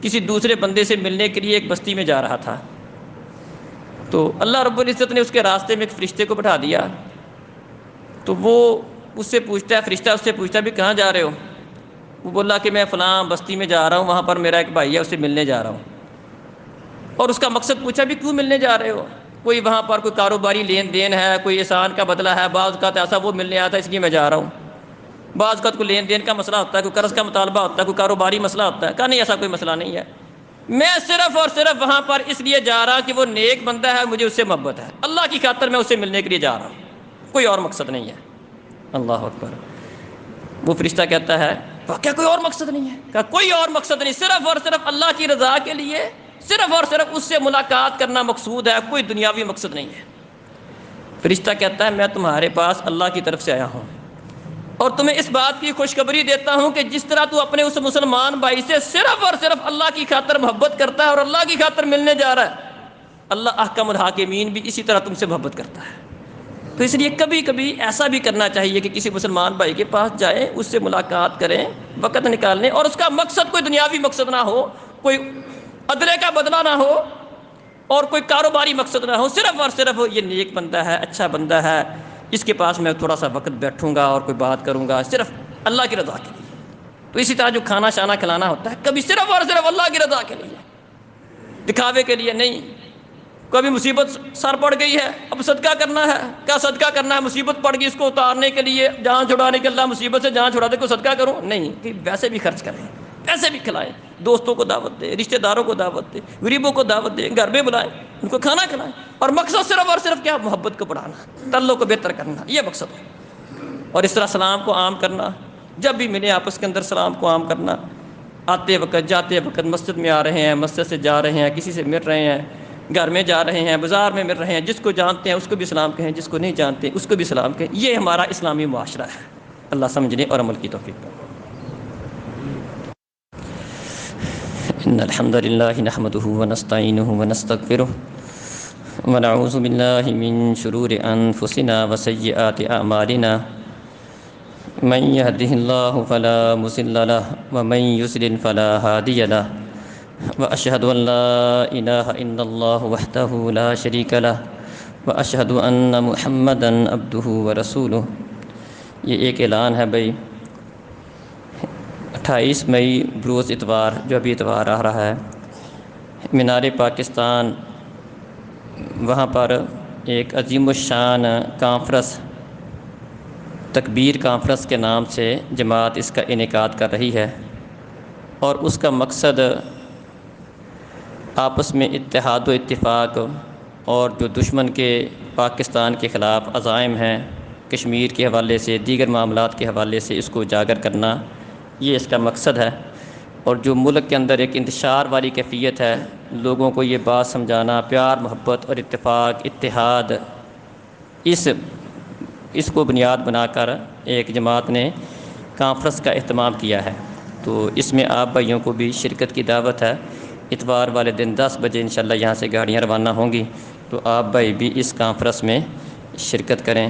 کسی دوسرے بندے سے ملنے کے لیے ایک بستی میں جا رہا تھا، تو اللہ رب العزت نے اس کے راستے میں ایک فرشتے کو بٹھا دیا. تو وہ اس سے پوچھتا ہے، فرشتہ اس سے پوچھتا ہے بھی کہاں جا رہے ہو؟ وہ بولا کہ میں فلاں بستی میں جا رہا ہوں، وہاں پر میرا ایک بھائی ہے، اسے ملنے جا رہا ہوں. اور اس کا مقصد پوچھا بھی کیوں ملنے جا رہے ہو؟ کوئی وہاں پر کوئی کاروباری لین دین ہے، کوئی احسان کا بدلہ ہے، بعض اوقات ایسا وہ ملنے آیا تھا اس لیے میں جا رہا ہوں. بعض اوقات کوئی لین دین کا مسئلہ ہوتا ہے، کوئی قرض کا مطالبہ ہوتا ہے، کوئی کاروباری مسئلہ ہوتا ہے. کہا نہیں ایسا کوئی مسئلہ نہیں ہے، میں صرف اور صرف وہاں پر اس لیے جا رہا کہ وہ نیک بندہ ہے، مجھے اس سے محبت ہے، اللہ کی خاطر میں اسے ملنے کے لیے جا رہا ہوں، کوئی اور مقصد نہیں ہے. اللہ اکبر. وہ فرشتہ کہتا ہے کیا کوئی اور مقصد نہیں ہے؟ کہا کوئی اور مقصد نہیں، صرف اور صرف اللہ کی رضا کے لیے، صرف اور صرف اس سے ملاقات کرنا مقصود ہے، کوئی دنیاوی مقصد نہیں ہے. فرشتہ کہتا ہے میں تمہارے پاس اللہ کی طرف سے آیا ہوں اور تمہیں اس بات کی خوشخبری دیتا ہوں کہ جس طرح تو اپنے اس مسلمان بھائی سے صرف اور صرف اللہ کی خاطر محبت کرتا ہے اور اللہ کی خاطر ملنے جا رہا ہے، اللہ احکم الحاکمین بھی اسی طرح تم سے محبت کرتا ہے. تو اس لیے کبھی کبھی ایسا بھی کرنا چاہیے کہ کسی مسلمان بھائی کے پاس جائیں، اس سے ملاقات کریں، وقت نکالیں، اور اس کا مقصد کوئی دنیاوی مقصد نہ ہو، کوئی عدلے کا بدلہ نہ ہو اور کوئی کاروباری مقصد نہ ہو، صرف اور صرف یہ نیک بندہ ہے، اچھا بندہ ہے، اس کے پاس میں تھوڑا سا وقت بیٹھوں گا اور کوئی بات کروں گا، صرف اللہ کی رضا کے لیے. تو اسی طرح جو کھانا شانا کھلانا ہوتا ہے کبھی صرف اور صرف اللہ کی رضا کے لیے، دکھاوے کے لیے نہیں. کبھی مصیبت سر پڑ گئی ہے، اب صدقہ کرنا ہے، کیا صدقہ کرنا ہے؟ مصیبت پڑ گئی، اس کو اتارنے کے لیے، جان چھڑانے کے، اللہ مصیبت سے جان چھڑا دے کو صدقہ کروں؟ نہیں، کہ ویسے بھی خرچ کریں، ویسے بھی کھلائیں، دوستوں کو دعوت دیں، رشتہ داروں کو دعوت دیں، غریبوں کو دعوت دیں، گھر میں بلائیں، ان کو کھانا کھلائیں. اور مقصد صرف اور صرف کیا؟ محبت کو بڑھانا، تعلق کو بہتر کرنا، یہ مقصد ہے. اور اس طرح سلام کو عام کرنا، جب بھی ملے آپس کے اندر سلام کو عام کرنا. آتے وقت، جاتے وقت، مسجد میں آ رہے ہیں، مسجد سے جا رہے ہیں، کسی سے مل رہے ہیں، گھر میں جا رہے ہیں، بازار میں مل رہے ہیں، جس کو جانتے ہیں اس کو بھی سلام کہیں، جس کو نہیں جانتے اس کو بھی سلام کہیں. یہ ہمارا اسلامی معاشرہ ہے. اللہ سمجھنے اور عمل کی توفیق دے. ان الحمد للہ نحمده ونستعینه ونستغفره ونعوذ باللہ من شرور انفسنا وسیئات اعمالنا من يهده الله فلا مضل له ومن يضلل فلا هادي له واشهد ان لا اله الا الله وحده لا شريك له واشهد ان محمدا عبده ورسوله. یہ ایک اعلان ہے بھائی، 28 مئی بروز اتوار جو ابھی اتوار آ رہا ہے، مینار پاکستان وہاں پر ایک عظیم الشان کانفرنس، تکبیر کانفرنس کے نام سے جماعت اس کا انعقاد کر رہی ہے، اور اس کا مقصد آپس میں اتحاد و اتفاق اور جو دشمن کے پاکستان کے خلاف عزائم ہیں کشمیر کے حوالے سے، دیگر معاملات کے حوالے سے، اس کو اجاگر کرنا، یہ اس کا مقصد ہے۔ اور جو ملک کے اندر ایک انتشار والی کیفیت ہے، لوگوں کو یہ بات سمجھانا، پیار محبت اور اتفاق اتحاد، اس کو بنیاد بنا کر ایک جماعت نے کانفرنس کا اہتمام کیا ہے۔ تو اس میں آپ بھائیوں کو بھی شرکت کی دعوت ہے۔ اتوار والے دن 10 بجے انشاءاللہ یہاں سے گاڑیاں روانہ ہوں گی، تو آپ بھائی بھی اس کانفرنس میں شرکت کریں۔